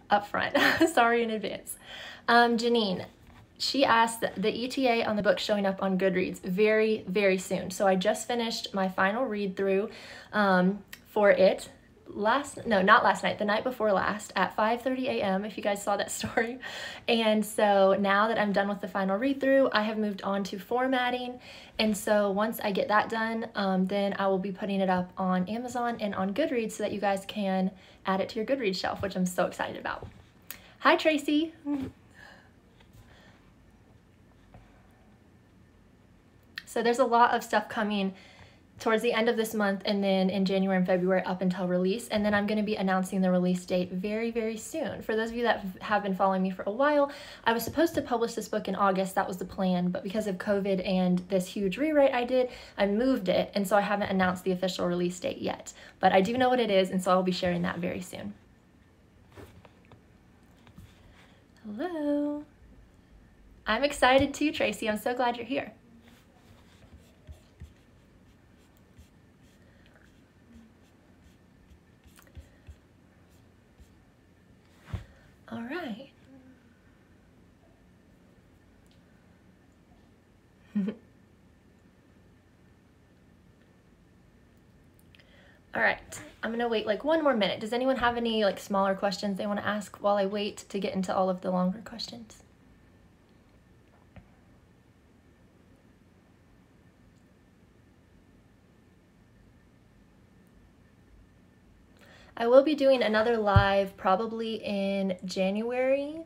up front. Sorry in advance. Janine, she asked the ETA on the book showing up on Goodreads very, very soon. So I just finished my final read through for it not last night, the night before last at 5:30 a.m. if you guys saw that story. And so now that I'm done with the final read through, I have moved on to formatting. And so once I get that done, then I will be putting it up on Amazon and on Goodreads so that you guys can add it to your Goodreads shelf, which I'm so excited about. Hi, Tracy. So there's a lot of stuff coming towards the end of this month and then in January and February up until release. And then I'm going to be announcing the release date very, very soon. For those of you that have been following me for a while, I was supposed to publish this book in August. That was the plan. But because of COVID and this huge rewrite I did, I moved it. And so I haven't announced the official release date yet. But I do know what it is, and so I'll be sharing that very soon. Hello. I'm excited too, Tracy. I'm so glad you're here. All right. All right, I'm gonna wait like one more minute. Does anyone have any like smaller questions they want to ask while I wait to get into all of the longer questions? I will be doing another live probably in January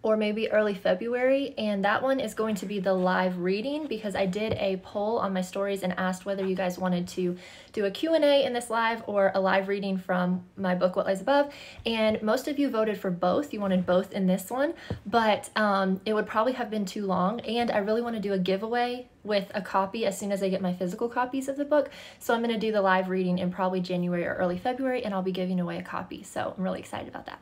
or maybe early February, and that one is going to be the live reading because I did a poll on my stories and asked whether you guys wanted to do a Q&A in this live or a live reading from my book, What Lies Above, and most of you voted for both. You wanted both in this one, but it would probably have been too long, and I really want to do a giveaway with a copy as soon as I get my physical copies of the book, so I'm going to do the live reading in probably January or early February, and I'll be giving away a copy, so I'm really excited about that.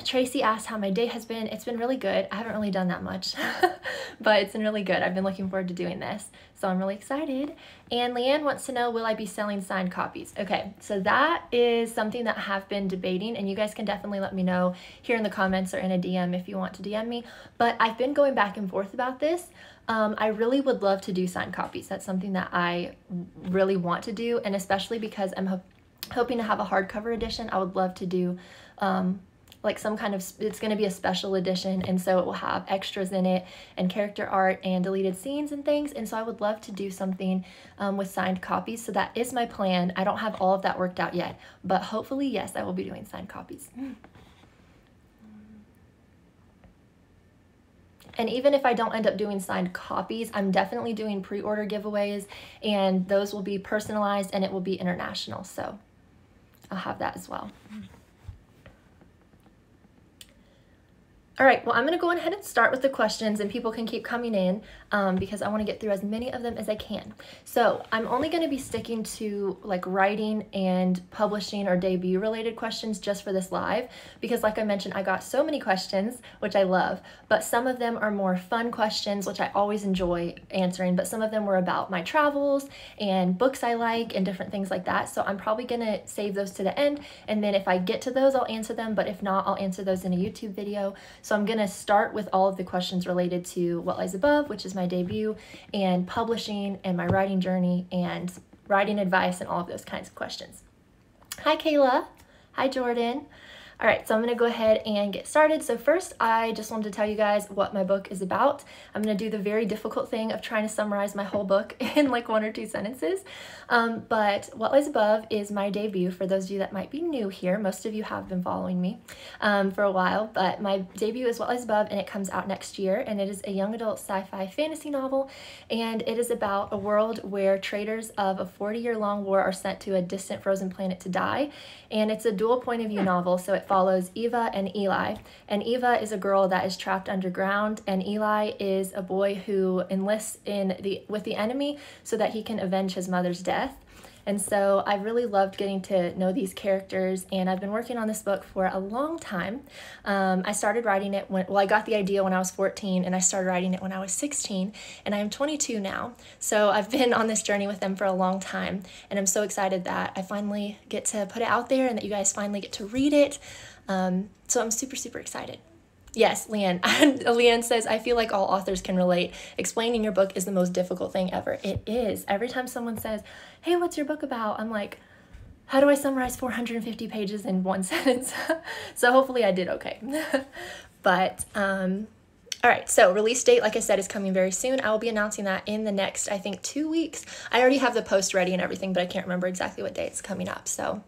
Tracy asked how my day has been. It's been really good. I haven't really done that much, but it's been really good. I've been looking forward to doing this, so I'm really excited. And Leanne wants to know, will I be selling signed copies? Okay, so that is something that I have been debating, and you guys can definitely let me know here in the comments or in a DM if you want to DM me, but I've been going back and forth about this. I really would love to do signed copies. That's something that I really want to do, and especially because I'm hoping to have a hardcover edition. I would love to do like some kind of, it's going to be a special edition, and so it will have extras in it and character art and deleted scenes and things, and so I would love to do something with signed copies. So that is my plan. I don't have all of that worked out yet, but hopefully, yes, I will be doing signed copies. And even if I don't end up doing signed copies, I'm definitely doing pre-order giveaways, and those will be personalized and it will be international, so I'll have that as well. All right, well, I'm gonna go ahead and start with the questions, and people can keep coming in because I wanna get through as many of them as I can. So I'm only gonna be sticking to like writing and publishing or debut related questions just for this live, because like I mentioned, I got so many questions, which I love, but some of them are more fun questions, which I always enjoy answering, but some of them were about my travels and books I like and different things like that. So I'm probably gonna save those to the end, and then if I get to those, I'll answer them, but if not, I'll answer those in a YouTube video. So I'm gonna start with all of the questions related to What Lies Above, which is my debut, and publishing and my writing journey and writing advice and all of those kinds of questions. Hi, Kayla. Hi, Jordan. All right, so I'm gonna go ahead and get started. So first, I just wanted to tell you guys what my book is about. I'm gonna do the very difficult thing of trying to summarize my whole book in like 1 or 2 sentences. But What Lies Above is my debut. For those of you that might be new here, most of you have been following me for a while, but my debut is What Lies Above, and it comes out next year, and it is a young adult sci-fi fantasy novel, and it is about a world where traitors of a 40-year-long war are sent to a distant frozen planet to die, and it's a dual point of view novel, so it follows Eva and Eli. And Eva is a girl that is trapped underground, and Eli is a boy who enlists with the enemy so that he can avenge his mother's death. And so I really loved getting to know these characters, and I've been working on this book for a long time. I started writing it I got the idea when I was 14, and I started writing it when I was 16, and I'm 22 now. So I've been on this journey with them for a long time, and I'm so excited that I finally get to put it out there and that you guys finally get to read it. So I'm super, super excited. Yes, Leanne. Leanne says, I feel like all authors can relate. Explaining your book is the most difficult thing ever. It is. Every time someone says, hey, what's your book about? I'm like, how do I summarize 450 pages in one sentence? So hopefully I did okay. But, all right, so release date, like I said, is coming very soon. I will be announcing that in the next, I think, 2 weeks. I already have the post ready and everything, but I can't remember exactly what day it's coming up. So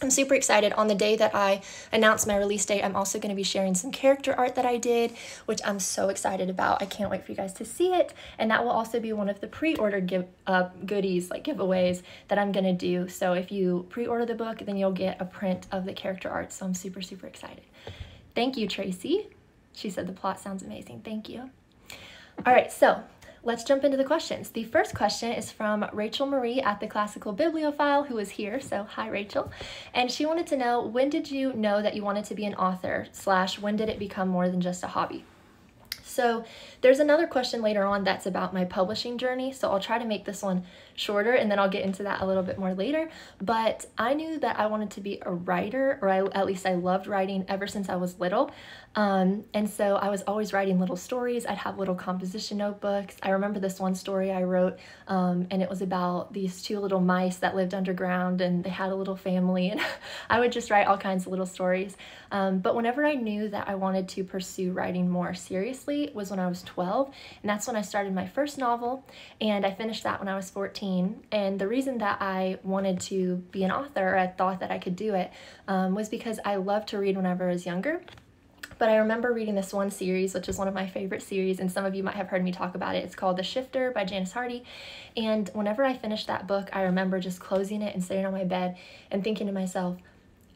I'm super excited. On the day that I announce my release date, I'm also going to be sharing some character art that I did, which I'm so excited about. I can't wait for you guys to see it. And that will also be one of the pre-order goodies, like giveaways that I'm going to do. So if you pre-order the book, then you'll get a print of the character art. So I'm super, super excited. Thank you, Tracy. She said the plot sounds amazing. Thank you. All right, so let's jump into the questions. The first question is from Rachel Marie at the Classical Bibliophile, who is here. So hi, Rachel. And she wanted to know, when did you know that you wanted to be an author / when did it become more than just a hobby? So there's another question later on that's about my publishing journey. So I'll try to make this one shorter and then I'll get into that a little bit more later. But I knew that I wanted to be a writer, or at least I loved writing ever since I was little. And so I was always writing little stories. I'd have little composition notebooks. I remember this one story I wrote, and it was about these 2 little mice that lived underground and they had a little family, and I would just write all kinds of little stories. But whenever I knew that I wanted to pursue writing more seriously was when I was 12, and that's when I started my first novel, and I finished that when I was 14. And the reason that I wanted to be an author, or I thought that I could do it, was because I loved to read whenever I was younger. But I remember reading this one series, which is one of my favorite series, and some of you might have heard me talk about it. It's called The Shifter by Janice Hardy. And whenever I finished that book, I remember just closing it and sitting on my bed and thinking to myself,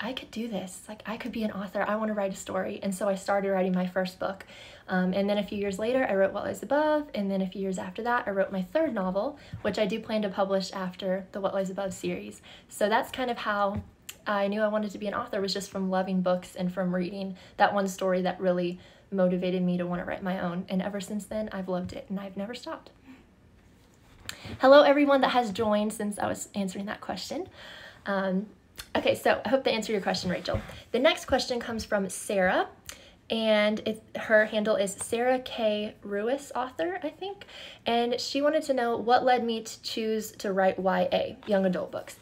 I could do this. Like, I could be an author. I want to write a story. And so I started writing my first book. And then a few years later, I wrote What Lies Above. And then a few years after that, I wrote my 3rd novel, which I do plan to publish after the What Lies Above series. So that's kind of how I knew I wanted to be an author, was just from loving books and from reading that one story that really motivated me to want to write my own. And ever since then, I've loved it and I've never stopped. Hello, everyone that has joined since I was answering that question. Okay, so I hope to answer your question, Rachel. The next question comes from Sarah, and her handle is Sarah K. Ruiz author, I think. And she wanted to know what led me to choose to write YA, young adult books.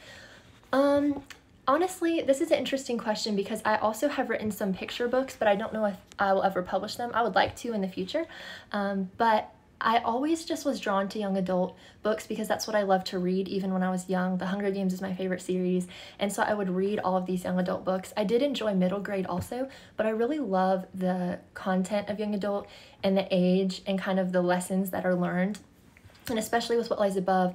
Honestly, this is an interesting question because I also have written some picture books, but I don't know if I will ever publish them. I would like to in the future, but I always just was drawn to young adult books because that's what I loved to read even when I was young. The Hunger Games is my favorite series, and so I would read all of these young adult books. I did enjoy middle grade also, but I really love the content of young adult and the age and kind of the lessons that are learned. And especially with What Lies Above,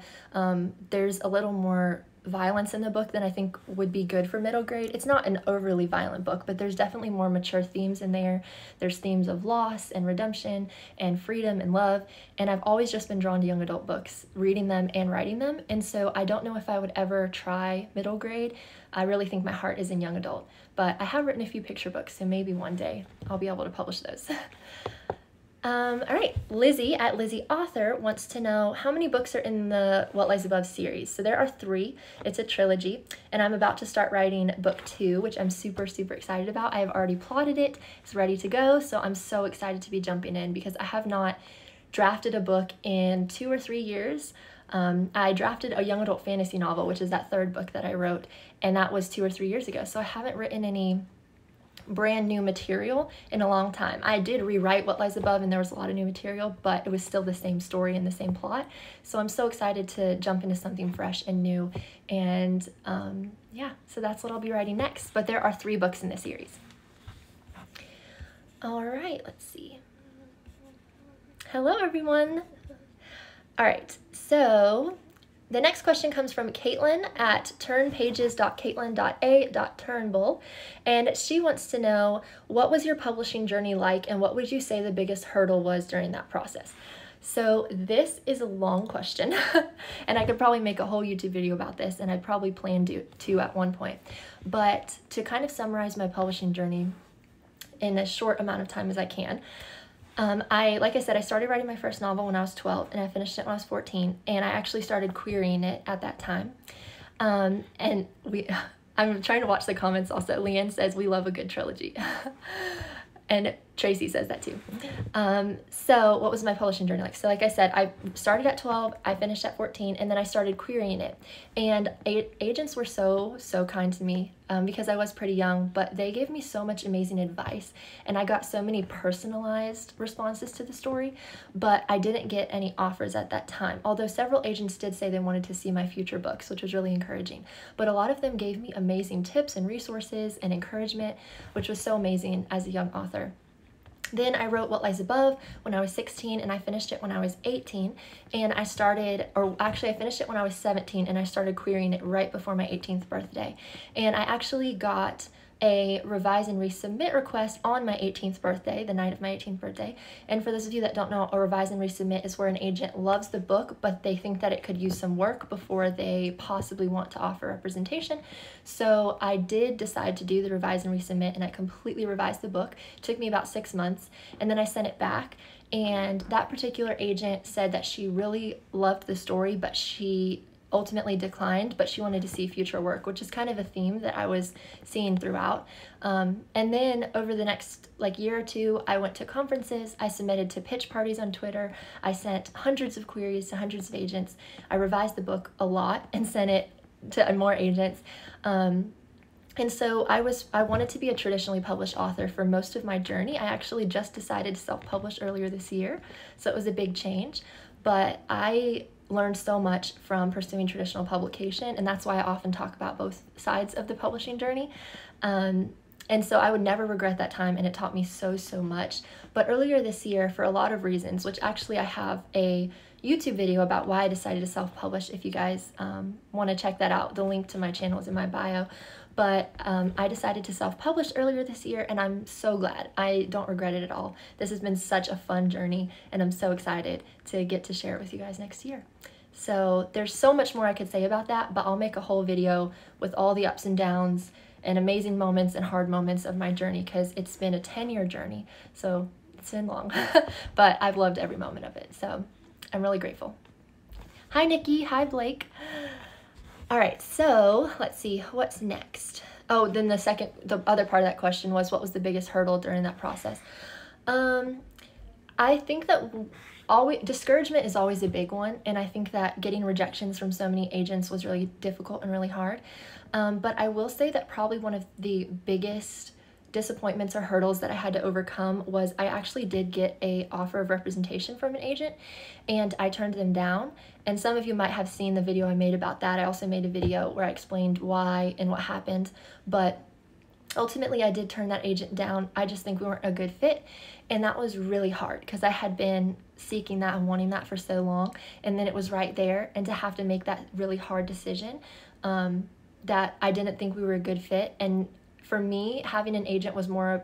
there's a little more violence in the book than I think would be good for middle grade. It's not an overly violent book, but there's definitely more mature themes in there. There's themes of loss and redemption and freedom and love, and I've always just been drawn to young adult books, reading them and writing them, and so I don't know if I would ever try middle grade. I really think my heart is in young adult, but I have written a few picture books, so maybe one day I'll be able to publish those. All right, Lizzie at Lizzie Author wants to know how many books are in the What Lies Above series. So there are 3. It's a trilogy, and I'm about to start writing book 2, which I'm super, super excited about. I have already plotted it. It's ready to go, so I'm so excited to be jumping in because I have not drafted a book in 2 or 3 years. I drafted a young adult fantasy novel, which is that 3rd book that I wrote, and that was 2 or 3 years ago. So I haven't written any brand new material in a long time. I did rewrite What Lies Above and there was a lot of new material, but it was still the same story and the same plot. So I'm so excited to jump into something fresh and new. And yeah, so that's what I'll be writing next. But there are 3 books in the series. All right, let's see. Hello, everyone. All right, so the next question comes from Caitlin at turnpages.caitlin.a.turnbull, and she wants to know, what was your publishing journey like and what would you say the biggest hurdle was during that process? So this is a long question, and I could probably make a whole YouTube video about this, and I'd probably plan to at one point. But to kind of summarize my publishing journey in as short amount of time as I can, like I said, I started writing my first novel when I was 12 and I finished it when I was 14, and I actually started querying it at that time. And I'm trying to watch the comments also. Leanne says, we love a good trilogy. And Tracy says that too. So what was my publishing journey like? So like I said, I started at 12, I finished at 14, and then I started querying it. And agents were so kind to me because I was pretty young, but they gave me so much amazing advice. And I got so many personalized responses to the story, but I didn't get any offers at that time. Although several agents did say they wanted to see my future books, which was really encouraging. But a lot of them gave me amazing tips and resources and encouragement, which was so amazing as a young author. Then I wrote What Lies Above when I was 16, and I finished it when I was 18, and I finished it when I was 17, and I started querying it right before my 18th birthday. And I actually got a revise and resubmit request on my 18th birthday, the night of my 18th birthday. And for those of you that don't know, a revise and resubmit is where an agent loves the book, but they think that it could use some work before they possibly want to offer representation. So I did decide to do the revise and resubmit, and I completely revised the book. It took me about 6 months, and then I sent it back. And that particular agent said that she really loved the story, but she ultimately declined, but she wanted to see future work, which is kind of a theme that I was seeing throughout. And then over the next year or two, I went to conferences, I submitted to pitch parties on Twitter, I sent hundreds of queries to hundreds of agents, I revised the book a lot and sent it to more agents. And so I wanted to be a traditionally published author for most of my journey. I actually just decided to self-publish earlier this year, so it was a big change, but I learned so much from pursuing traditional publication, and that's why I often talk about both sides of the publishing journey. And so I would never regret that time, and it taught me so much. But earlier this year, for a lot of reasons, which actually I have a YouTube video about why I decided to self-publish if you guys want to check that out. The link to my channel is in my bio. But I decided to self-publish earlier this year, and I'm so glad. I don't regret it at all. This has been such a fun journey, and I'm so excited to get to share it with you guys next year. So there's so much more I could say about that, but I'll make a whole video with all the ups and downs and amazing moments and hard moments of my journey, because it's been a 10-year journey, so it's been long. But I've loved every moment of it, so I'm really grateful. Hi, Nikki. Hi, Blake. All right, so let's see, what's next? Oh, then the other part of that question was, what was the biggest hurdle during that process? I think that discouragement is always a big one, and I think that getting rejections from so many agents was really difficult and really hard. But I will say that probably one of the biggest disappointments or hurdles that I had to overcome was I actually did get an offer of representation from an agent, and I turned them down. And some of you might have seen the video I made about that. I also made a video where I explained why and what happened, but ultimately I did turn that agent down. I just think we weren't a good fit, and that was really hard because I had been seeking that and wanting that for so long, and then it was right there, and to have to make that really hard decision that I didn't think we were a good fit. And for me, having an agent was more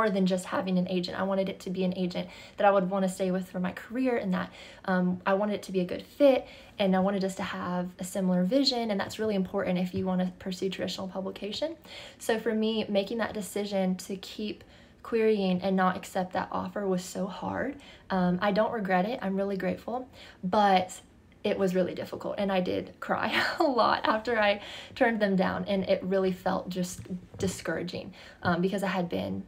than just having an agent. I wanted it to be an agent that I would want to stay with for my career, and that I wanted it to be a good fit, and I wanted us to have a similar vision, and that's really important if you want to pursue traditional publication. So for me, making that decision to keep querying and not accept that offer was so hard. I don't regret it. I'm really grateful, but it was really difficult, and I did cry a lot after I turned them down, and it really felt just discouraging because I had been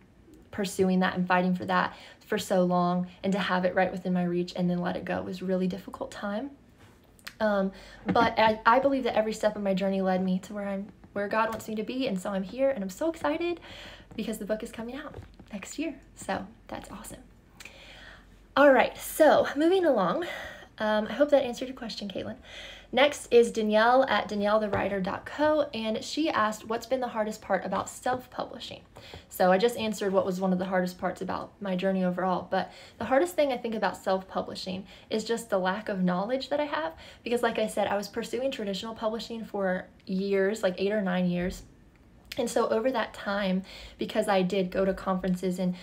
pursuing that and fighting for that for so long, and to have it right within my reach and then let it go was a really difficult time. But I believe that every step of my journey led me to where God wants me to be, and so I'm here, and I'm so excited because the book is coming out next year, so that's awesome. All right, so moving along. I hope that answered your question, Caitlin. Next is Danielle at daniellethewriter.co, and she asked, what's been the hardest part about self-publishing? So I just answered what was one of the hardest parts about my journey overall, but the hardest thing I think about self-publishing is just the lack of knowledge that I have, because like I said, I was pursuing traditional publishing for years, like 8 or 9 years. And so over that time, because I did go to conferences and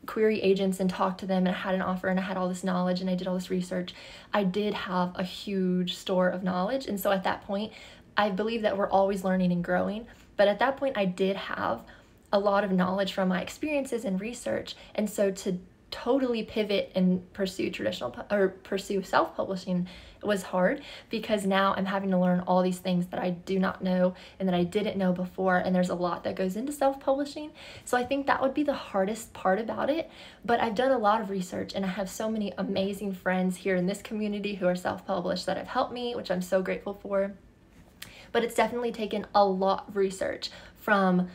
query agents and talk to them, and I had an offer, and I had all this knowledge, and I did all this research, I did have a huge store of knowledge. And so at that point, I believe that we're always learning and growing, but at that point I did have a lot of knowledge from my experiences and research. And so to totally pivot and pursue pursue self-publishing was hard, because now I'm having to learn all these things that I do not know and that I didn't know before, and there's a lot that goes into self-publishing. So I think that would be the hardest part about it, but I've done a lot of research, and I have so many amazing friends here in this community who are self-published that have helped me, which I'm so grateful for. But it's definitely taken a lot of research, from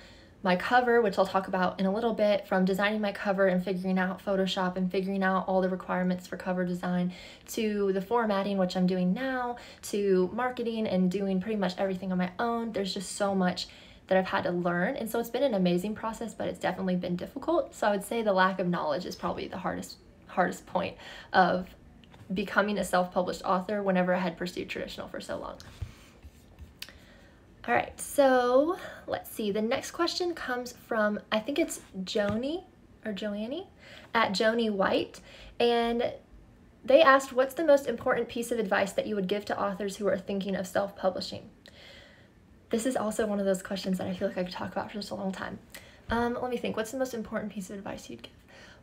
my cover, which I'll talk about in a little bit, from designing my cover and figuring out Photoshop and figuring out all the requirements for cover design, to the formatting, which I'm doing now, to marketing and doing pretty much everything on my own. There's just so much that I've had to learn, and so it's been an amazing process, but it's definitely been difficult. So I would say the lack of knowledge is probably the hardest point of becoming a self-published author whenever I had pursued traditional for so long. All right, so let's see. The next question comes from, I think it's Joni or Joannie at Joni White. And they asked, what's the most important piece of advice that you would give to authors who are thinking of self-publishing? This is also one of those questions that I feel like I could talk about for just a long time. Let me think. What's the most important piece of advice you'd give?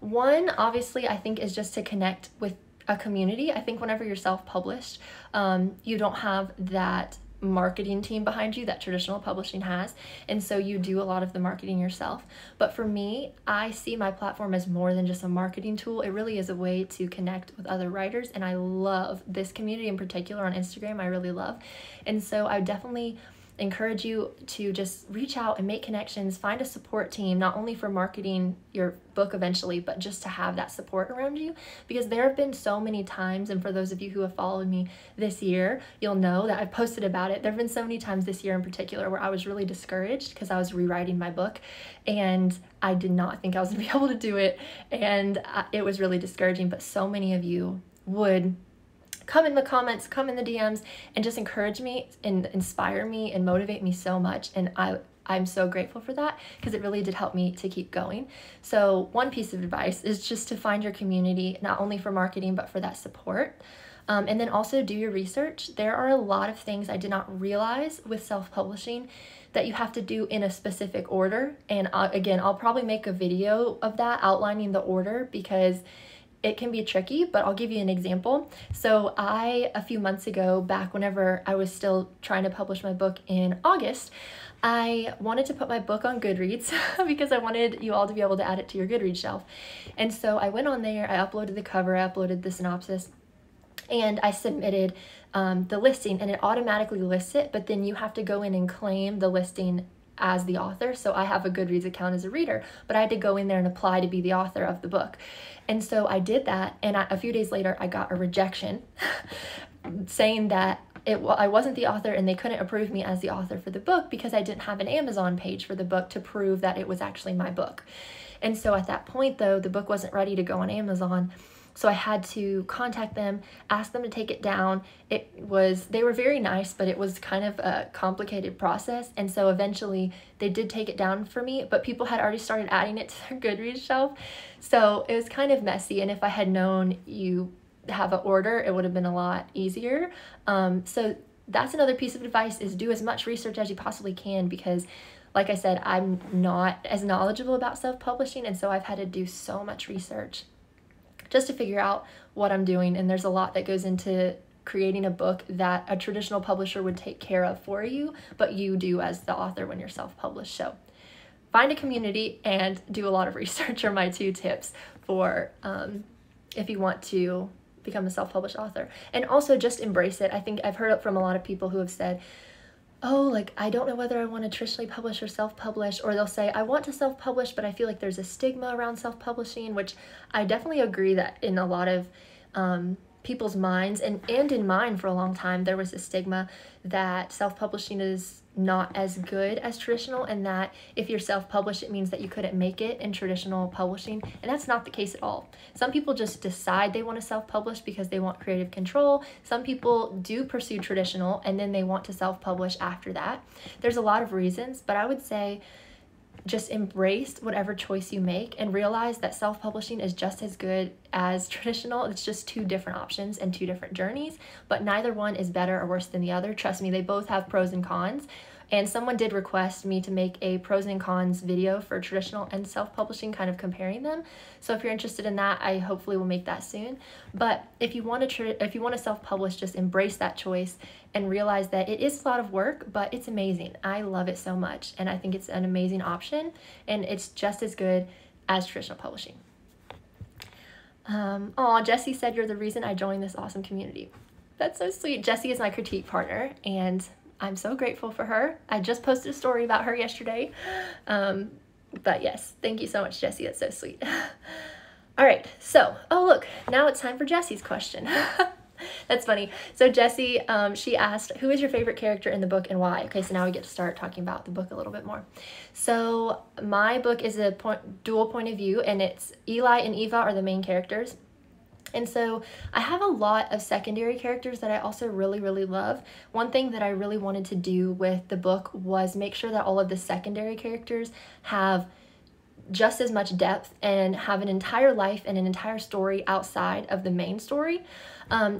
One, obviously, I think is just to connect with a community. I think whenever you're self-published, you don't have that marketing team behind you that traditional publishing has, and so you do a lot of the marketing yourself. But for me, I see my platform as more than just a marketing tool. It really is a way to connect with other writers, and I love this community in particular on Instagram. I really love, and so I definitely encourage you to just reach out and make connections, find a support team, not only for marketing your book eventually, but just to have that support around you. Because there have been so many times, and for those of you who have followed me this year, you'll know that I've posted about it. There have been so many times this year in particular where I was really discouraged because I was rewriting my book and I did not think I was gonna be able to do it, and it was really discouraging. But so many of you would come in the comments, come in the DMs, and just encourage me and inspire me and motivate me so much. And I'm so grateful for that, because it really did help me to keep going. So one piece of advice is just to find your community, not only for marketing, but for that support. And then also do your research. There are a lot of things I did not realize with self-publishing that you have to do in a specific order. And again, I'll probably make a video of that outlining the order, because it can be tricky, but I'll give you an example. So a few months ago, back whenever I was still trying to publish my book in August, I wanted to put my book on Goodreads because I wanted you all to be able to add it to your Goodreads shelf. And so I went on there, I uploaded the cover, I uploaded the synopsis, and I submitted the listing, and it automatically lists it, but then you have to go in and claim the listing as the author. So I have a Goodreads account as a reader, but I had to go in there and apply to be the author of the book. And so I did that, and a few days later I got a rejection saying that I wasn't the author and they couldn't approve me as the author for the book because I didn't have an Amazon page for the book to prove that it was actually my book. And so at that point, though, the book wasn't ready to go on Amazon. So I had to contact them, ask them to take it down. They were very nice, but it was kind of a complicated process. And so eventually they did take it down for me, but people had already started adding it to their Goodreads shelf. So it was kind of messy. And if I had known you have an order, it would have been a lot easier. So that's another piece of advice, is do as much research as you possibly can, because like I said, I'm not as knowledgeable about self-publishing. And so I've had to do so much research just to figure out what I'm doing. And there's a lot that goes into creating a book that a traditional publisher would take care of for you, but you do as the author when you're self-published. So find a community and do a lot of research are my 2 tips for if you want to become a self-published author. And also just embrace it. I think I've heard it from a lot of people who have said, oh, like, I don't know whether I want to traditionally publish or self-publish, or they'll say, I want to self-publish, but I feel like there's a stigma around self-publishing, which I definitely agree that in a lot of people's minds, and in mine for a long time, there was a stigma that self-publishing is not as good as traditional, and that if you're self-published, it means that you couldn't make it in traditional publishing, and that's not the case at all. Some people just decide they want to self-publish because they want creative control. Some people do pursue traditional, and then they want to self-publish after that. There's a lot of reasons, but I would say just embrace whatever choice you make and realize that self-publishing is just as good as traditional. It's just 2 different options and 2 different journeys, but neither one is better or worse than the other. Trust me, they both have pros and cons, And someone did request me to make a pros and cons video for traditional and self-publishing, kind of comparing them. So if you're interested in that, I hopefully will make that soon. But if you want to self-publish, just embrace that choice and realize that it is a lot of work, but it's amazing. I love it so much, and I think it's an amazing option, and it's just as good as traditional publishing. Jessie said, "You're the reason I joined this awesome community." That's so sweet. Jessie is my critique partner, and I'm so grateful for her. I just posted a story about her yesterday. But yes, thank you so much, Jessie. That's so sweet. All right, so, oh look, now it's time for Jessie's question. That's funny. So Jessie, she asked, who is your favorite character in the book and why? Okay, so now we get to start talking about the book a little bit more. So my book is a dual point of view, and it's Eli and Eva are the main characters. And so I have a lot of secondary characters that I also really, really love. One thing that I really wanted to do with the book was make sure that all of the secondary characters have just as much depth and have an entire life and an entire story outside of the main story.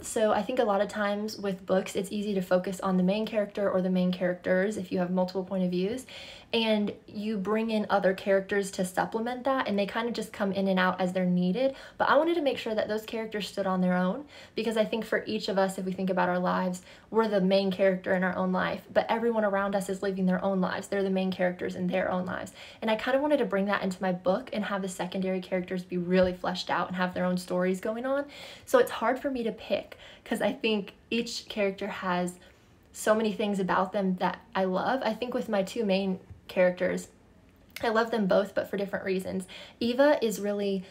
So I think a lot of times with books, it's easy to focus on the main character or the main characters if you have multiple point of views, and you bring in other characters to supplement that, and they kind of just come in and out as they're needed. But I wanted to make sure that those characters stood on their own, because I think for each of us, if we think about our lives, we're the main character in our own life, but everyone around us is living their own lives. They're the main characters in their own lives. And I kind of wanted to bring that into my book and have the secondary characters be really fleshed out and have their own stories going on. So it's hard for me to pick, because I think each character has so many things about them that I love. I think with my two main characters, I love them both, but for different reasons. Eva is really,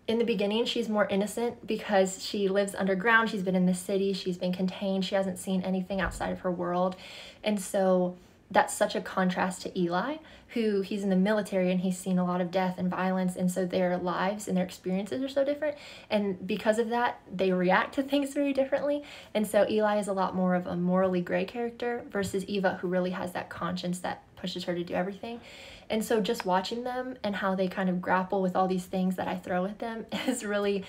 in the beginning, she's more innocent because she lives underground. She's been in the city. She's been contained. She hasn't seen anything outside of her world. And so that's such a contrast to Eli, who he's in the military and he's seen a lot of death and violence, and so their lives and their experiences are so different, and because of that they react to things very differently. And so Eli is a lot more of a morally gray character versus Eva, who really has that conscience that pushes her to do everything. And so just watching them and how they kind of grapple with all these things that I throw at them is really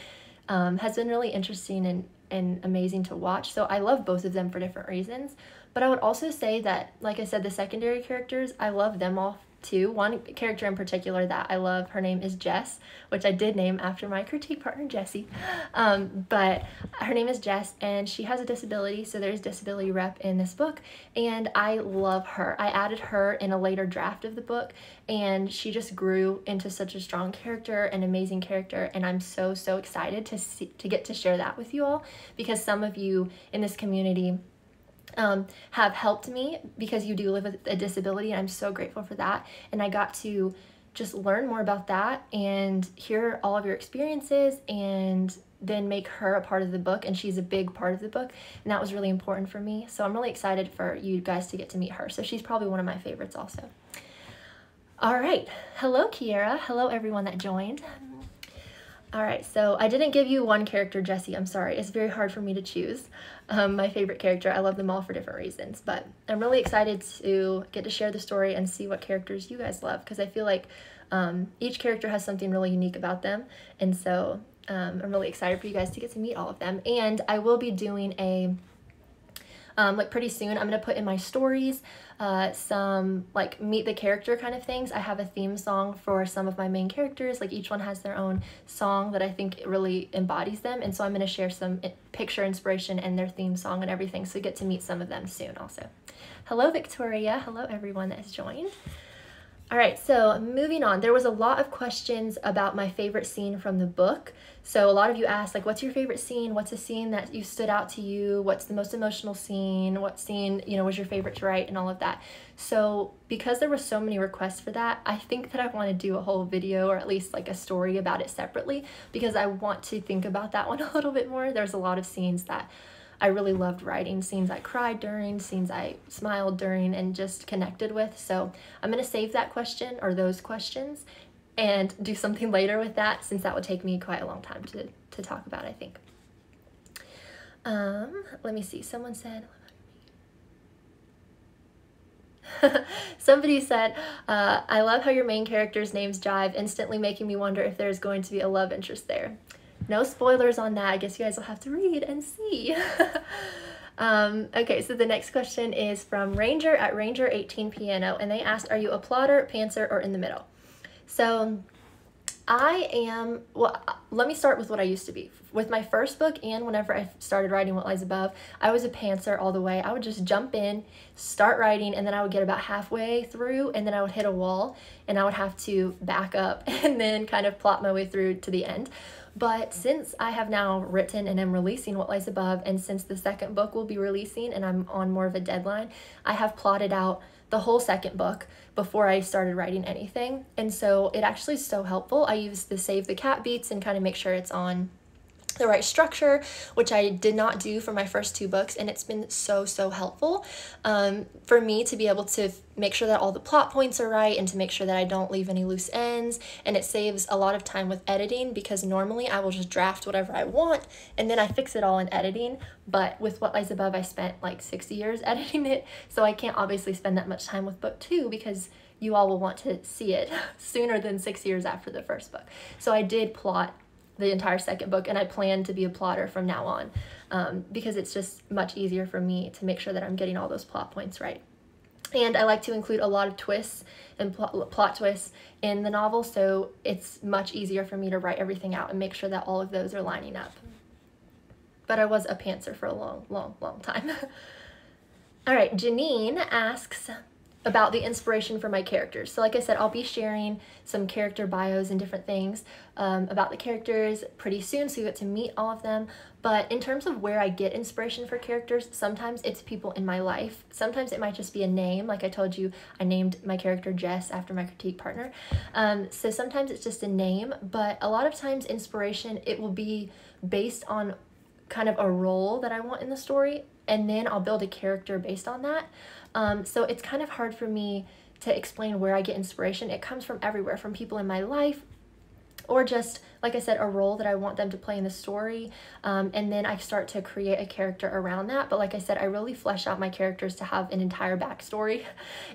has been really interesting and amazing to watch. So I love both of them for different reasons. But I would also say that, like I said, the secondary characters, I love them all too. One character in particular that I love, her name is Jess, which I did name after my critique partner, Jessie. But her name is Jess, and she has a disability, so there's disability rep in this book, and I love her. I added her in a later draft of the book, and she just grew into such a strong character, an amazing character, and I'm so, so excited to get to share that with you all, because some of you in this community have helped me because you do live with a disability, and I'm so grateful for that. And I got to just learn more about that and hear all of your experiences, and then make her a part of the book, and she's a big part of the book, and that was really important for me. So I'm really excited for you guys to get to meet her. So she's probably one of my favorites also. All right, hello Kiera, hello everyone that joined. All right, so I didn't give you one character, Jessie. I'm sorry. It's very hard for me to choose my favorite character. I love them all for different reasons, but I'm really excited to get to share the story and see what characters you guys love, because I feel like each character has something really unique about them, and so I'm really excited for you guys to get to meet all of them. And I will be doing a like pretty soon, I'm gonna put in my stories some like meet the character kind of things. I have a theme song for some of my main characters, like each one has their own song that I think really embodies them, and so I'm gonna share some picture inspiration and their theme song and everything, so you get to meet some of them soon also. Hello Victoria, hello everyone that has joined. All right, so moving on, there was a lot of questions about my favorite scene from the book. So a lot of you asked, like, what's your favorite scene? What's a scene that you stood out to you? What's the most emotional scene? What scene, you know, was your favorite to write, and all of that. So because there were so many requests for that, I think that I want to do a whole video, or at least like a story about it separately, because I want to think about that one a little bit more. There's a lot of scenes that I really loved writing, scenes I cried during, scenes I smiled during, and just connected with. So I'm going to save that question, or those questions, and do something later with that, since that would take me quite a long time to talk about, I think. Let me see. Someone said, somebody said, I love how your main character's names jive, instantly making me wonder if there's going to be a love interest there. No spoilers on that. I guess you guys will have to read and see. Okay, so the next question is from Ranger at Ranger18 Piano, and they asked, are you a plotter, pantser, or in the middle? So I am, well, let me start with what I used to be. With my first book and whenever I started writing What Lies Above, I was a pantser all the way. I would just jump in, start writing, and then I would get about halfway through, and then I would hit a wall, and I would have to back up and then kind of plot my way through to the end. But since I have now written and am releasing What Lies Above, and since the second book will be releasing and I'm on more of a deadline, I have plotted out the whole second book before I started writing anything. And so it actually is so helpful. I use the save the cat beats and kind of make sure it's on the right structure, which I did not do for my first two books, and it's been so helpful for me to be able to make sure that all the plot points are right and to make sure that I don't leave any loose ends. And it saves a lot of time with editing, because normally I will just draft whatever I want and then I fix it all in editing. But with What Lies Above, I spent like 6 years editing it, so I can't obviously spend that much time with book 2 because you all will want to see it sooner than 6 years after the first book. So I did plot the entire second book, and I plan to be a plotter from now on because it's just much easier for me to make sure that I'm getting all those plot points right. And I like to include a lot of twists and plot twists in the novel, so it's much easier for me to write everything out and make sure that all of those are lining up. But I was a pantser for a long time. All right, Janine asks about the inspiration for my characters. So like I said, I'll be sharing some character bios and different things about the characters pretty soon, so you get to meet all of them. But in terms of where I get inspiration for characters, sometimes it's people in my life. Sometimes it might just be a name. Like I told you, I named my character Jess after my critique partner. So sometimes it's just a name, but a lot of times inspiration, it will be based on kind of a role that I want in the story, and then I'll build a character based on that. So it's kind of hard for me to explain where I get inspiration. It comes from everywhere, from people in my life, or just, like I said, a role that I want them to play in the story, and then I start to create a character around that. But like I said, I really flesh out my characters to have an entire backstory.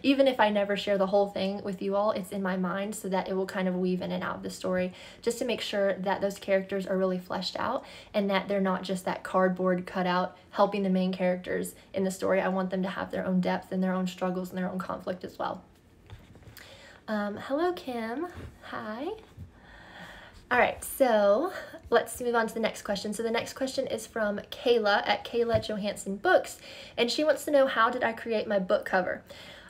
Even if I never share the whole thing with you all, it's in my mind so that it will kind of weave in and out of the story, just to make sure that those characters are really fleshed out and that they're not just that cardboard cutout helping the main characters in the story. I want them to have their own depth and their own struggles and their own conflict as well. Hello, Kim. Hi. All right, so let's move on to the next question. So the next question is from Kayla at Kayla Johansson Books, and she wants to know, how did I create my book cover?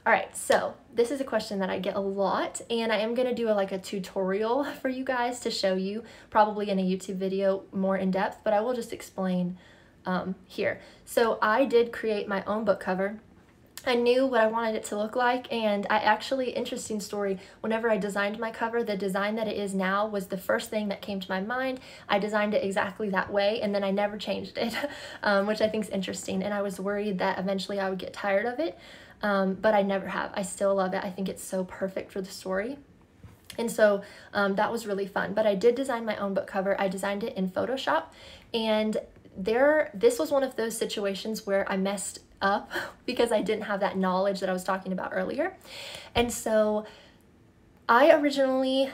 All right, so this is a question that I get a lot, and I am going to do a tutorial for you guys to show you, probably in a YouTube video more in depth, but I will just explain here. So I did create my own book cover. I knew what I wanted it to look like, and I actually, interesting story, whenever I designed my cover, the design that it is now was the first thing that came to my mind. I designed it exactly that way, and then I never changed it, which I think is interesting, and I was worried that eventually I would get tired of it, but I never have. I still love it. I think it's so perfect for the story. And so that was really fun. But I did design my own book cover. I designed it in Photoshop, and this was one of those situations where I messed up because I didn't have that knowledge that I was talking about earlier. And so I originally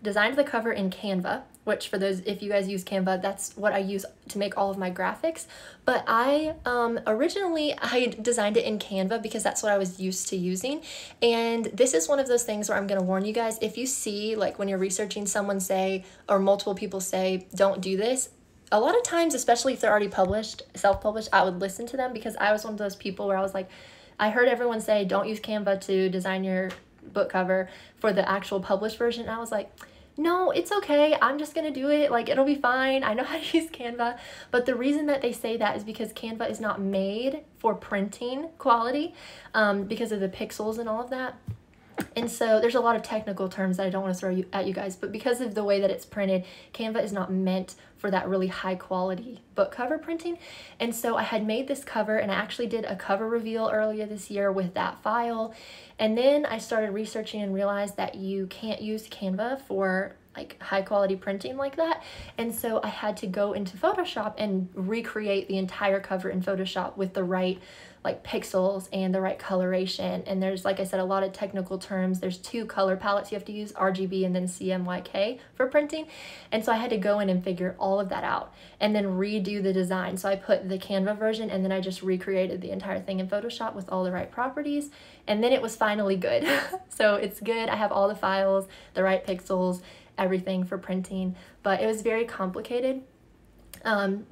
designed the cover in Canva, which, for those, if you guys use Canva, that's what I use to make all of my graphics. But I originally designed it in Canva because that's what I was used to using. And this is one of those things where I'm going to warn you guys, if you see, like, when you're researching, someone say, or multiple people say, don't do this, a lot of times, especially if they're already published, self-published, I would listen to them, because I was one of those people where I was like, I heard everyone say, don't use Canva to design your book cover for the actual published version. And I was like, no, it's okay. I'm just going to do it. Like, it'll be fine. I know how to use Canva. But the reason that they say that is because Canva is not made for printing quality because of the pixels and all of that. And so there's a lot of technical terms that I don't want to throw at you guys, but because of the way that it's printed, Canva is not meant for that really high quality book cover printing. And so I had made this cover, and I actually did a cover reveal earlier this year with that file. And then I started researching and realized that you can't use Canva for like high quality printing like that. And so I had to go into Photoshop and recreate the entire cover in Photoshop with the right like pixels and the right coloration. And there's, like I said, a lot of technical terms. There's 2 color palettes you have to use, RGB and then CMYK for printing. And so I had to go in and figure all of that out and then redo the design. So I put the Canva version and then I just recreated the entire thing in Photoshop with all the right properties. And then it was finally good. So it's good. I have all the files, the right pixels, everything for printing, but it was very complicated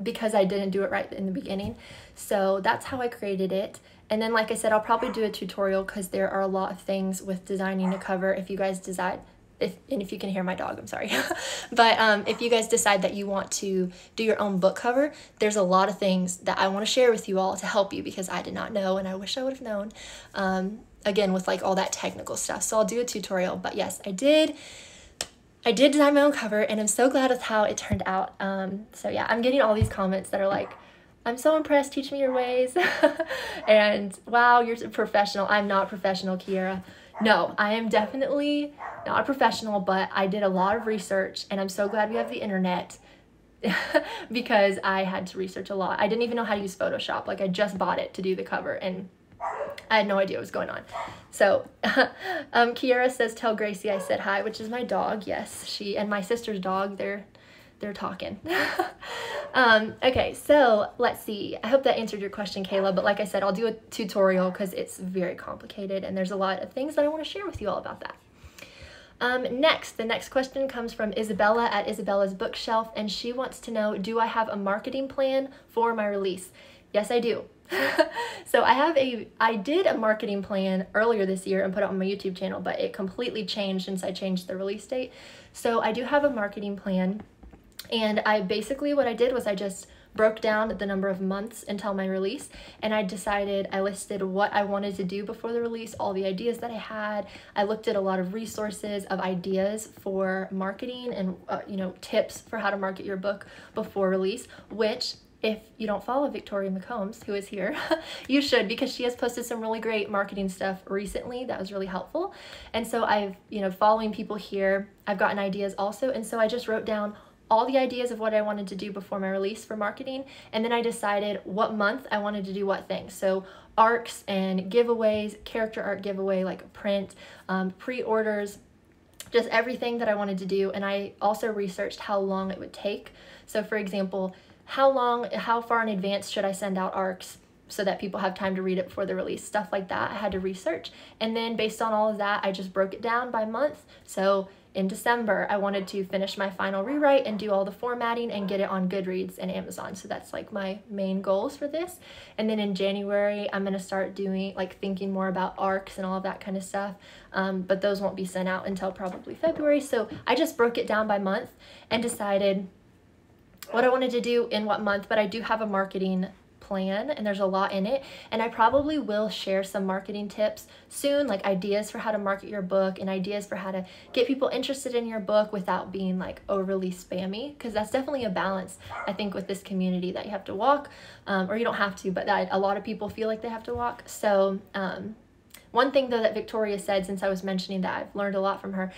because I didn't do it right in the beginning. So that's how I created it. And then, like I said, I'll probably do a tutorial because there are a lot of things with designing a cover if you guys decide, if you can hear my dog, I'm sorry. But if you guys decide that you want to do your own book cover, there's a lot of things that I want to share with you all to help you because I did not know and I wish I would have known, again, with like all that technical stuff. So I'll do a tutorial, but yes, I did design my own cover and I'm so glad with how it turned out. So yeah, I'm getting all these comments that are like, I'm so impressed, teach me your ways. And wow, you're a professional. I'm not professional, Kiera. No, I am definitely not a professional, but I did a lot of research and I'm so glad we have the internet because I had to research a lot. I didn't even know how to use Photoshop. Like I just bought it to do the cover and I had no idea what was going on. So Kiera says, tell Gracie I said hi, which is my dog. Yes, she and my sister's dog, they're talking. Okay, so let's see. I hope that answered your question, Kayla. But like I said, I'll do a tutorial because it's very complicated and there's a lot of things that I want to share with you all about that. The next question comes from Isabella at Isabella's Bookshelf, and she wants to know, do I have a marketing plan for my release? Yes, I do. So I did a marketing plan earlier this year and put it on my YouTube channel, but it completely changed since I changed the release date. So I do have a marketing plan, and what I did was I just broke down the number of months until my release, and I listed what I wanted to do before the release, all the ideas that I had. I looked at a lot of resources of ideas for marketing and tips for how to market your book before release, which if you don't follow Victoria McCombs, who is here, you should, because she has posted some really great marketing stuff recently that was really helpful. And so I've, following people here, I've gotten ideas also. And so I just wrote down all the ideas of what I wanted to do before my release for marketing. And then I decided what month I wanted to do what thing. So arcs and giveaways, character art giveaway, like print, pre-orders, just everything that I wanted to do. And I also researched how long it would take. So for example, how far in advance should I send out arcs so that people have time to read it before the release, stuff like that. I had to research. And then based on all of that, I just broke it down by month. So in December, I wanted to finish my final rewrite and do all the formatting and get it on Goodreads and Amazon. So that's like my main goals for this. And then in January, I'm gonna start doing, thinking more about arcs and all of that kind of stuff. But those won't be sent out until probably February. So I just broke it down by month and decided what I wanted to do in what month, but I do have a marketing plan and there's a lot in it, and I probably will share some marketing tips soon, like ideas for how to market your book and ideas for how to get people interested in your book without being overly spammy, because that's definitely a balance I think with this community that you have to walk, or you don't have to, but that a lot of people feel like they have to walk. So one thing though that Victoria said, since I was mentioning that I've learned a lot from her,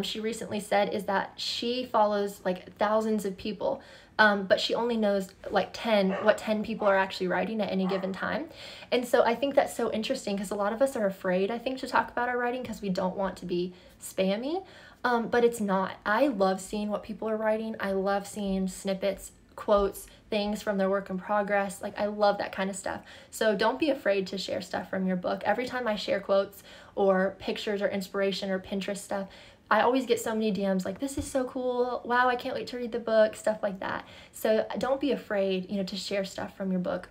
she recently said is that she follows thousands of people, but she only knows what 10 people are actually writing at any given time. And so I think that's so interesting because a lot of us are afraid, I think, to talk about our writing because we don't want to be spammy, but it's not. I love seeing what people are writing. I love seeing snippets, quotes, things from their work in progress. I love that kind of stuff. So don't be afraid to share stuff from your book. Every time I share quotes or pictures or inspiration or Pinterest stuff, I always get so many DMs this is so cool, wow, I can't wait to read the book, stuff like that. So don't be afraid, to share stuff from your book.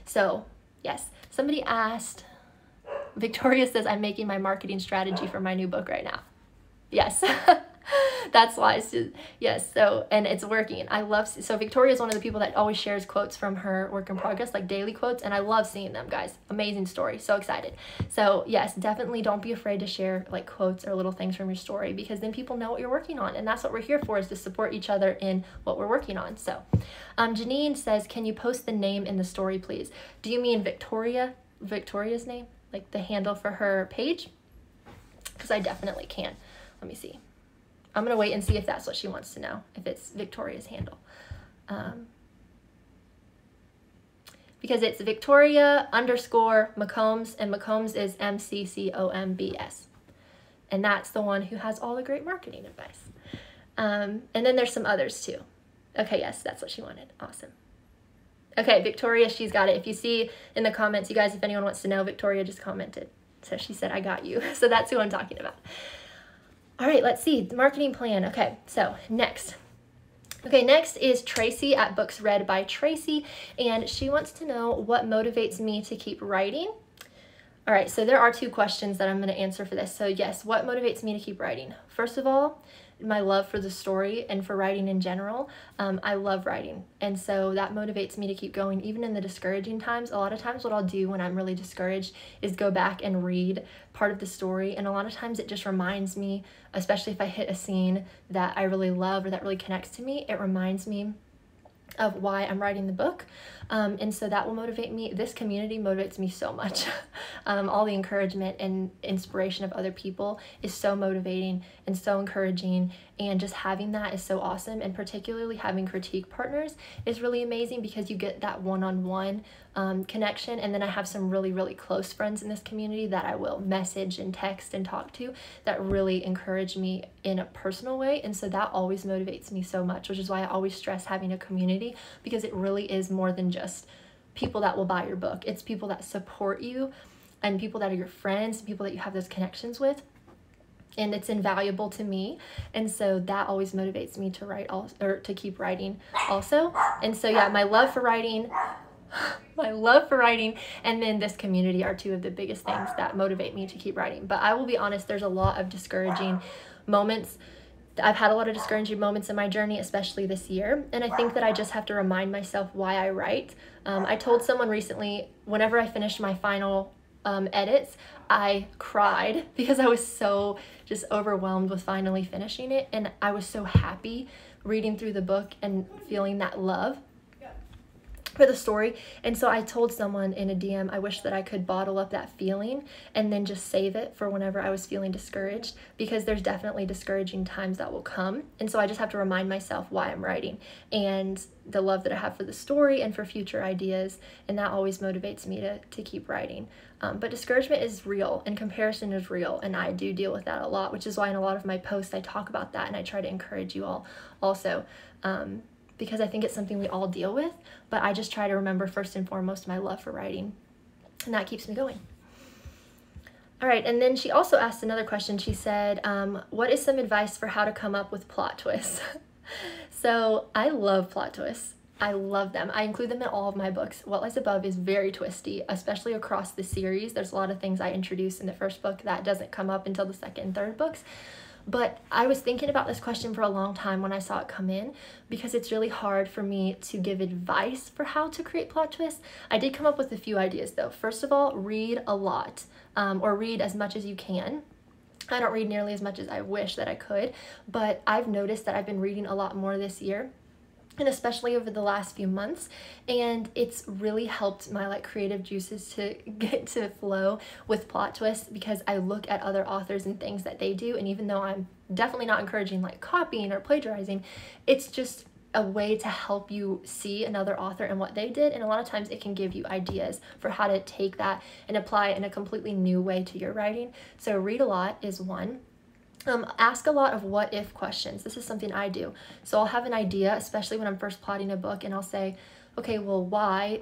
So yes, somebody asked, Victoria says, I'm making my marketing strategy for my new book right now. Yes. That's why. Yes. So, and it's working. So Victoria is one of the people that always shares quotes from her work in progress, daily quotes. And I love seeing them, guys. Amazing story. So excited. So yes, definitely don't be afraid to share quotes or little things from your story, because then people know what you're working on. And that's what we're here for, is to support each other in what we're working on. So Janine says, can you post the name in the story, please? Do you mean Victoria's name? The handle for her page? Because I definitely can. Let me see. I'm going to wait and see if that's what she wants to know, if it's Victoria's handle. because it's Victoria _McCombs, and McCombs is McCombs. And that's the one who has all the great marketing advice. And then there's some others too. Okay, yes, that's what she wanted. Awesome. Okay, Victoria, she's got it. If you see in the comments, you guys, if anyone wants to know, Victoria just commented. So she said, I got you. So that's who I'm talking about. All right, let's see. The marketing plan. Okay, so next. Okay, next is Tracy at Books Read by Tracy, and she wants to know what motivates me to keep writing. All right, so there are 2 questions that I'm going to answer for this. So yes, what motivates me to keep writing? First of all, my love for the story and for writing in general. I love writing, and so that motivates me to keep going even in the discouraging times. A lot of times what I'll do when I'm really discouraged is go back and read part of the story, and a lot of times it just reminds me, especially if I hit a scene that I really love or that really connects to me, it reminds me of why I'm writing the book. And so that will motivate me. This community motivates me so much. All the encouragement and inspiration of other people is so motivating and so encouraging, and just having that is so awesome. And particularly having critique partners is really amazing because you get that one-on-one connection. And then I have some really, really close friends in this community that I will message and text and talk to that really encourage me in a personal way. And so that always motivates me so much, which is why I always stress having a community, because it really is more than just people that will buy your book. It's people that support you and people that are your friends, people that you have those connections with. And it's invaluable to me, and so that always motivates me to write or to keep writing also. And so yeah, my love for writing and then this community are 2 of the biggest things that motivate me to keep writing. But I will be honest, there's a lot of discouraging moments. I've had a lot of discouraging moments in my journey, especially this year, and I think that I just have to remind myself why I write. I told someone recently, whenever I finished my final edits, I cried because I was so just overwhelmed with finally finishing it, and I was so happy reading through the book and feeling that love for the story. And so I told someone in a DM, I wish that I could bottle up that feeling and then just save it for whenever I was feeling discouraged, because there's definitely discouraging times that will come. And so I just have to remind myself why I'm writing and the love that I have for the story and for future ideas, and that always motivates me to keep writing. But discouragement is real and comparison is real, and I do deal with that a lot, which is why in a lot of my posts I talk about that, and I try to encourage you all also, because I think it's something we all deal with. But I just try to remember first and foremost my love for writing, and that keeps me going. All right, and then she also asked another question. She said, what is some advice for how to come up with plot twists? So I love plot twists. I love them. I include them in all of my books. What Lies Above is very twisty, especially across the series. There's a lot of things I introduce in the first book that doesn't come up until the second and third books. But I was thinking about this question for a long time when I saw it come in, because it's really hard for me to give advice for how to create plot twists. I did come up with a few ideas though. First of all, read a lot, or read as much as you can. I don't read nearly as much as I wish that I could, but I've noticed that I've been reading a lot more this year, and especially over the last few months, and it's really helped my creative juices to get to flow with plot twists, because I look at other authors and things that they do, and even though I'm definitely not encouraging copying or plagiarizing, it's just a way to help you see another author and what they did, and a lot of times it can give you ideas for how to take that and apply it in a completely new way to your writing. So read a lot is one. Ask a lot of what if questions. This is something I do. So I'll have an idea, especially when I'm first plotting a book, and I'll say, okay, well, why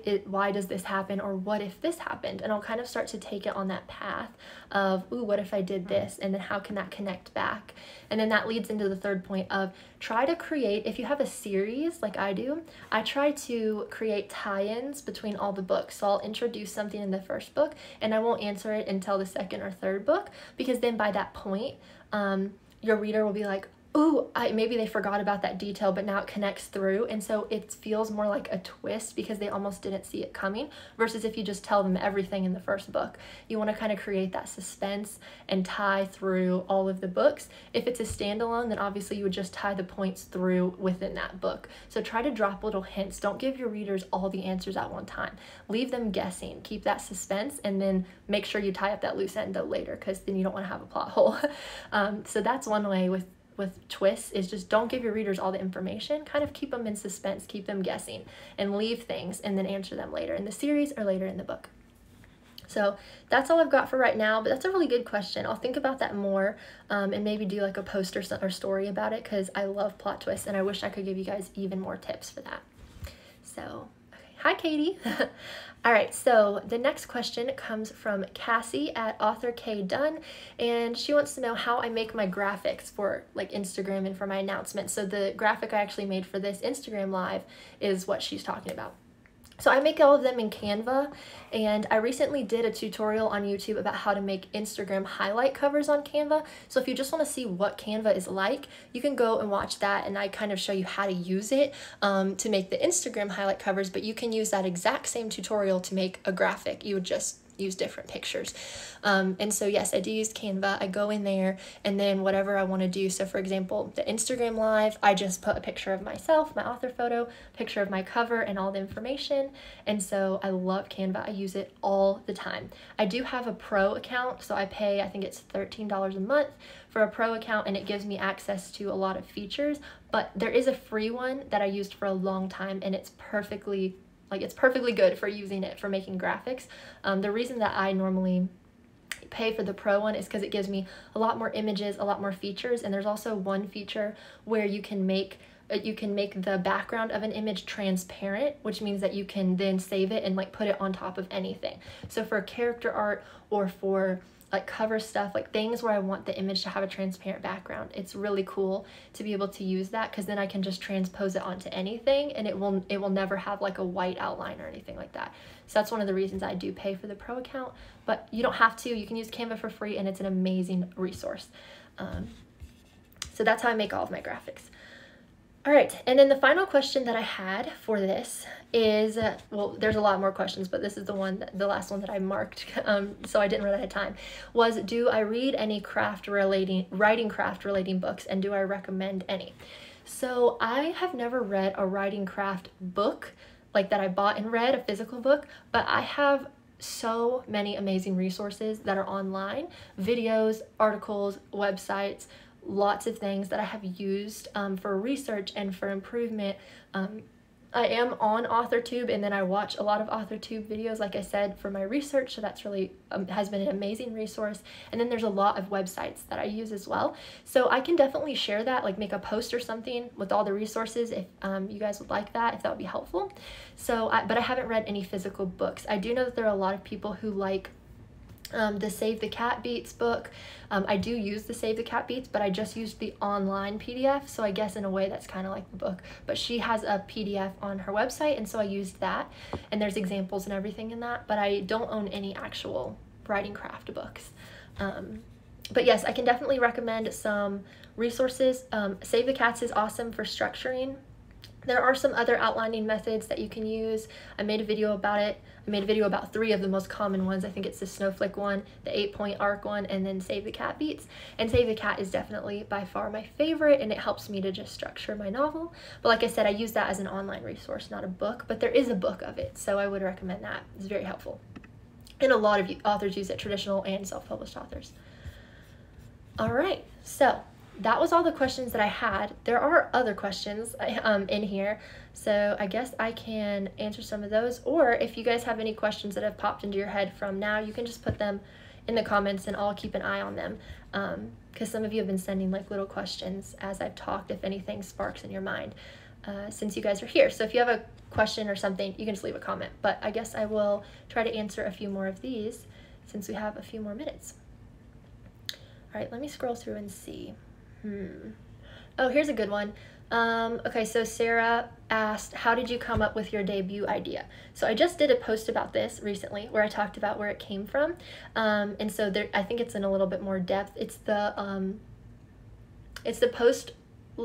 does this happen, or what if this happened? And I'll kind of start to take it on that path of, ooh, what if I did this, and then how can that connect back? And then that leads into the third point of try to create, if you have a series like I do, I try to create tie-ins between all the books. So I'll introduce something in the first book, and I won't answer it until the second or third book, because then by that point, your reader will be like, ooh, maybe they forgot about that detail, but now it connects through. And so it feels more like a twist because they almost didn't see it coming, versus if you just tell them everything in the first book. You want to kind of create that suspense and tie through all of the books. If it's a standalone, then obviously you would just tie the points through within that book. So try to drop little hints. Don't give your readers all the answers at one time. Leave them guessing. Keep that suspense, and then make sure you tie up that loose end though later, because then you don't want to have a plot hole. So that's one way with with twists is just don't give your readers all the information. Kind of keep them in suspense, keep them guessing, and leave things and then answer them later in the series or later in the book. So that's all I've got for right now, but that's a really good question. I'll think about that more and maybe do like a post or story about it, because I love plot twists and I wish I could give you guys even more tips for that. So, okay. Hi, Katie. All right, so the next question comes from Cassie at Author K Dunn, and she wants to know how I make my graphics for like Instagram and for my announcements. So the graphic I actually made for this Instagram live is what she's talking about. So I make all of them in Canva, and I recently did a tutorial on YouTube about how to make Instagram highlight covers on Canva. So if you just want to see what Canva is like, you can go and watch that, and I kind of show you how to use it to make the Instagram highlight covers, but you can use that exact same tutorial to make a graphic. You would just use different pictures. And so yes, I do use Canva. I go in there and then whatever I want to do. So for example, the Instagram live, I just put a picture of myself, my author photo, picture of my cover, and all the information. And so I love Canva. I use it all the time. I do have a pro account, so I pay, I think it's $13 a month for a pro account, and it gives me access to a lot of features, but there is a free one that I used for a long time, and it's perfectly good for using it for making graphics. The reason that I normally pay for the pro one is because it gives me a lot more images, a lot more features, and there's also one feature where you can make the background of an image transparent, which means that you can then save it and like put it on top of anything. So for character art or for like cover stuff, like things where I want the image to have a transparent background, it's really cool to be able to use that, because then I can just transpose it onto anything and it will never have like a white outline or anything like that. So that's one of the reasons I do pay for the pro account, but you don't have to. You can use Canva for free, and it's an amazing resource. So that's how I make all of my graphics. All right, and then the final question that I had for this is, well, there's a lot more questions, but this is the last one that I marked, so I didn't run out of time, was do I read any writing craft relating books, and do I recommend any? So I have never read a writing craft book, like that I bought and read, a physical book, but I have so many amazing resources that are online, videos, articles, websites, lots of things that I have used for research and for improvement. I am on AuthorTube, and then I watch a lot of AuthorTube videos, like I said, for my research, so that's really has been an amazing resource. And then there's a lot of websites that I use as well, so I can definitely share that, like make a post or something with all the resources if you guys would like that, if that would be helpful. So but I haven't read any physical books. I do know that there are a lot of people who like the Save the Cat Beats book. I do use the Save the Cat Beats, but I just used the online PDF, so I guess in a way that's kind of like the book, but she has a PDF on her website, and so I used that, and there's examples and everything in that, but I don't own any actual writing craft books. But yes, I can definitely recommend some resources. Save the Cats is awesome for structuring. There are some other outlining methods that you can use. I made a video about it. I made a video about 3 of the most common ones. I think it's the snowflake one, the 8-point arc one, and then Save the Cat Beats. And Save the Cat is definitely by far my favorite, and it helps me to just structure my novel. But like I said, I use that as an online resource, not a book, but there is a book of it, so I would recommend that. It's very helpful. And a lot of authors use it, traditional and self-published authors. All right, so that was all the questions that I had. There are other questions in here, so I guess I can answer some of those, or if you guys have any questions that have popped into your head from now, you can just put them in the comments and I'll keep an eye on them, because some of you have been sending like little questions as I've talked, if anything sparks in your mind since you guys are here. So if you have a question or something, you can just leave a comment, but I guess I will try to answer a few more of these since we have a few more minutes. All right, let me scroll through and see. Oh, here's a good one. Okay, so Sarah asked, how did you come up with your debut idea? So I just did a post about this recently where I talked about where it came from. And so there, I think it's in a little bit more depth. It's the post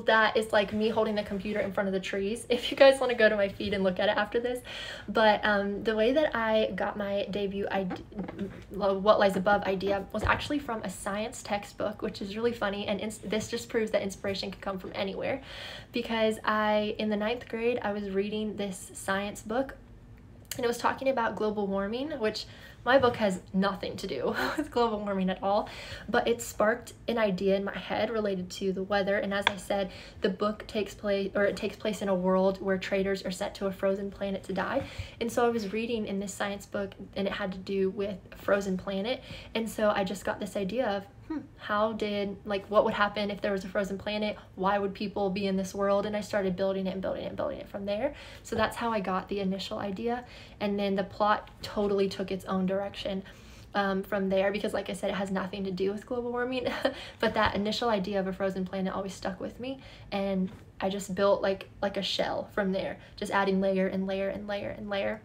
that is like me holding the computer in front of the trees, if you guys want to go to my feed and look at it after this. But the way that I got my debut What Lies Above idea was actually from a science textbook, which is really funny, and this just proves that inspiration can come from anywhere, because in the 9th grade I was reading this science book, and it was talking about global warming, which my book has nothing to do with global warming at all, but it sparked an idea in my head related to the weather. And as I said, the book takes place in a world where traders are sent to a frozen planet to die. And so I was reading in this science book, and it had to do with a frozen planet. And so I just got this idea of, what would happen if there was a frozen planet? Why would people be in this world? And I started building it and building it and building it from there. So that's how I got the initial idea. And then the plot totally took its own direction from there, because like I said, it has nothing to do with global warming. But that initial idea of a frozen planet always stuck with me. And I just built like a shell from there, just adding layer and layer and layer and layer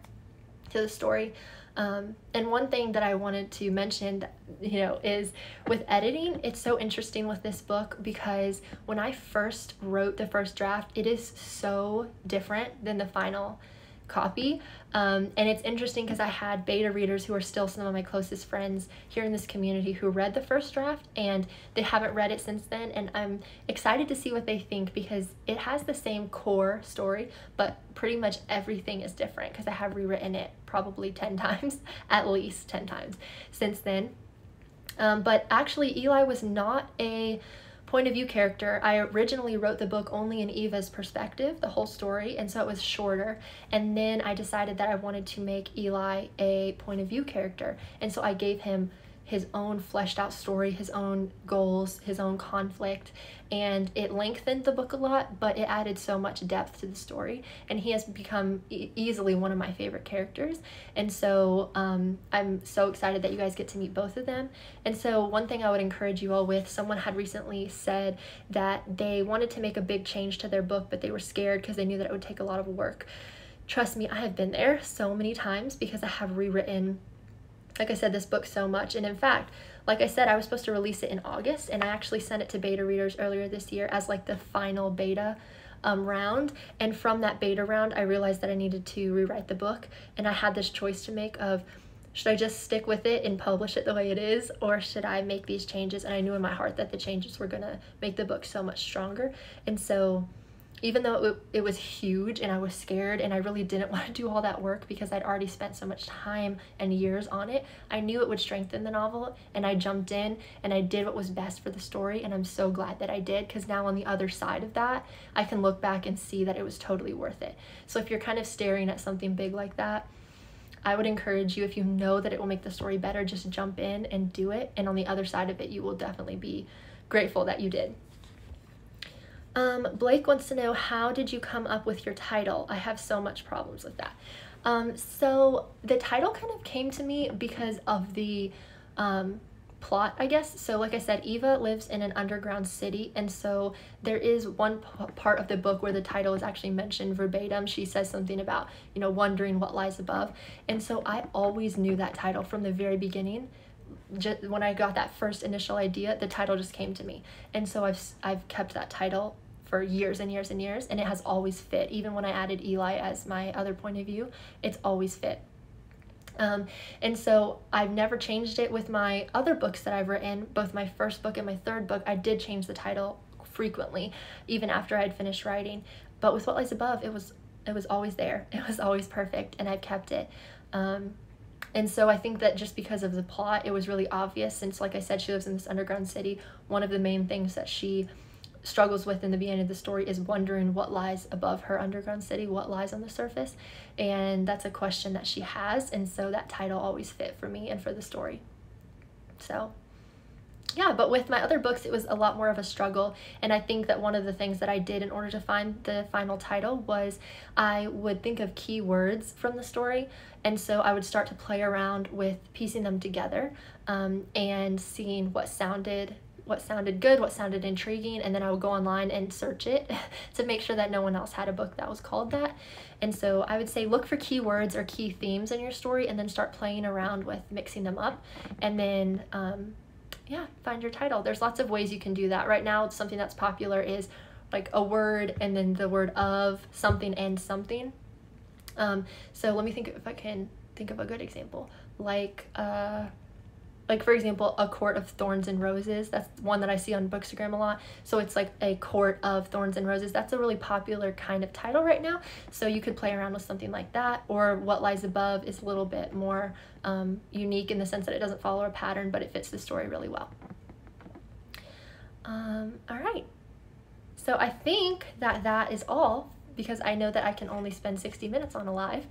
to the story. And one thing that I wanted to mention, is with editing, it's so interesting with this book, because when I first wrote the first draft, it is so different than the final copy. And it's interesting because I had beta readers who are still some of my closest friends here in this community who read the first draft, and they haven't read it since then. And I'm excited to see what they think, because it has the same core story, but pretty much everything is different, because I have rewritten it probably 10 times, at least 10 times since then. But actually, Eli was not a point of view character. I originally wrote the book only in Eva's perspective, the whole story, and so it was shorter. And then I decided that I wanted to make Eli a point of view character, and so I gave him his own fleshed out story, his own goals, his own conflict, and it lengthened the book a lot, but it added so much depth to the story, and he has become easily one of my favorite characters. And so I'm so excited that you guys get to meet both of them. And so one thing I would encourage you all with, someone had recently said that they wanted to make a big change to their book, but they were scared because they knew that it would take a lot of work. Trust me, I have been there so many times, because I have rewritten, like I said, this book so much. And in fact, like I said, I was supposed to release it in August, and I actually sent it to beta readers earlier this year as like the final beta round. And from that beta round, I realized that I needed to rewrite the book, and I had this choice to make of, should I just stick with it and publish it the way it is, or should I make these changes? And I knew in my heart that the changes were gonna make the book so much stronger. And so even though it was huge and I was scared and I really didn't want to do all that work because I'd already spent so much time and years on it, I knew it would strengthen the novel, and I jumped in and I did what was best for the story. And I'm so glad that I did, because now on the other side of that, I can look back and see that it was totally worth it. So if you're kind of staring at something big like that, I would encourage you, if you know that it will make the story better, just jump in and do it. And on the other side of it, you will definitely be grateful that you did. Blake wants to know, how did you come up with your title? I have so much problems with that. So the title kind of came to me because of the plot, I guess. So like I said, Eva lives in an underground city, and so there is one part of the book where the title is actually mentioned verbatim. She says something about, wondering what lies above. And so I always knew that title from the very beginning. Just when I got that first initial idea, the title just came to me. And so I've kept that title for years and years and years, and it has always fit. Even when I added Eli as my other point of view, it's always fit. And so I've never changed it with my other books that I've written. Both my first book and my third book, I did change the title frequently, even after I'd finished writing. But with What Lies Above, it was always there. It was always perfect, and I've kept it. And so I think that just because of the plot, it was really obvious, since, like I said, she lives in this underground city. One of the main things that she struggles with in the beginning of the story is wondering what lies above her underground city, what lies on the surface. And that's a question that she has. And so that title always fit for me and for the story. So yeah, but with my other books, it was a lot more of a struggle. And I think that one of the things that I did in order to find the final title was I would think of keywords from the story. And so I would start to play around with piecing them together and seeing what sounded good, what sounded intriguing, and then I would go online and search it to make sure that no one else had a book that was called that. And so I would say look for keywords or key themes in your story, and then start playing around with mixing them up, and then find your title. There's lots of ways you can do that. Right now, something that's popular is like a word and then the word of something and something. So let me think if I can think of a good example, like like for example, A Court of Thorns and Roses. That's one that I see on Bookstagram a lot. So it's like A Court of Thorns and Roses. That's a really popular kind of title right now. So you could play around with something like that. Or What Lies Above is a little bit more unique in the sense that it doesn't follow a pattern, but it fits the story really well. All right. So I think that is all, because I know that I can only spend 60 minutes on a live.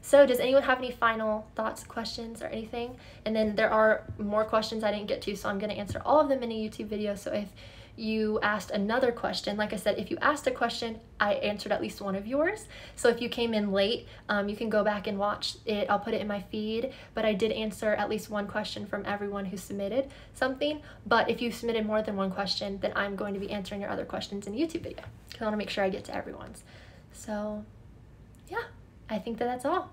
So does anyone have any final thoughts, questions, or anything? And then there are more questions I didn't get to, so I'm going to answer all of them in a YouTube video. So if you asked another question, like I said, if you asked a question, I answered at least one of yours. So if you came in late, you can go back and watch it. I'll put it in my feed, but I did answer at least one question from everyone who submitted something. But if you submitted more than one question, then I'm going to be answering your other questions in a YouTube video, because I want to make sure I get to everyone's. So yeah, I think that's all.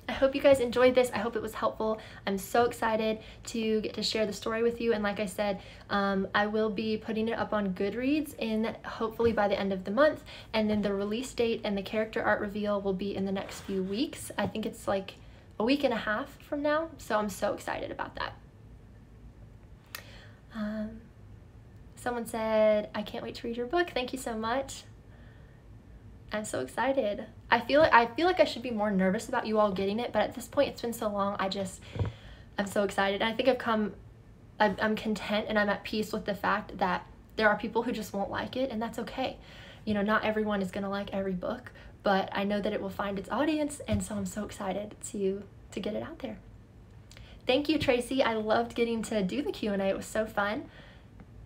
I hope you guys enjoyed this. I hope it was helpful. I'm so excited to get to share the story with you. And like I said, I will be putting it up on Goodreads hopefully by the end of the month. And then the release date and the character art reveal will be in the next few weeks. I think it's like a week and a half from now. So I'm so excited about that. Someone said, I can't wait to read your book. Thank you so much. I'm so excited. I feel like I should be more nervous about you all getting it, but at this point it's been so long. I'm so excited. And I think I'm content and I'm at peace with the fact that there are people who just won't like it, and that's okay. You know, not everyone is gonna like every book, but I know that it will find its audience, and so I'm so excited to get it out there. Thank you, Tracy. I loved getting to do the Q&A. It was so fun.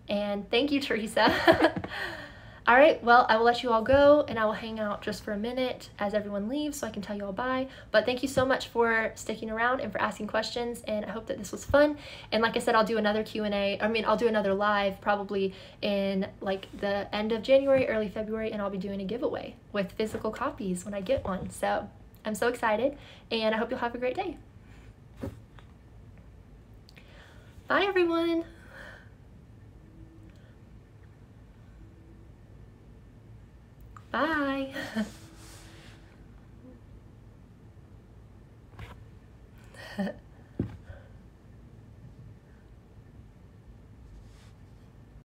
And thank you, Teresa. All right, well, I will let you all go, and I will hang out just for a minute as everyone leaves so I can tell you all bye. But thank you so much for sticking around and for asking questions, and I hope that this was fun. And like I said, I'll do another Q&A. I'll do another live probably in like the end of January, early February, and I'll be doing a giveaway with physical copies when I get one. So I'm so excited, and I hope you'll have a great day. Bye, everyone. Bye.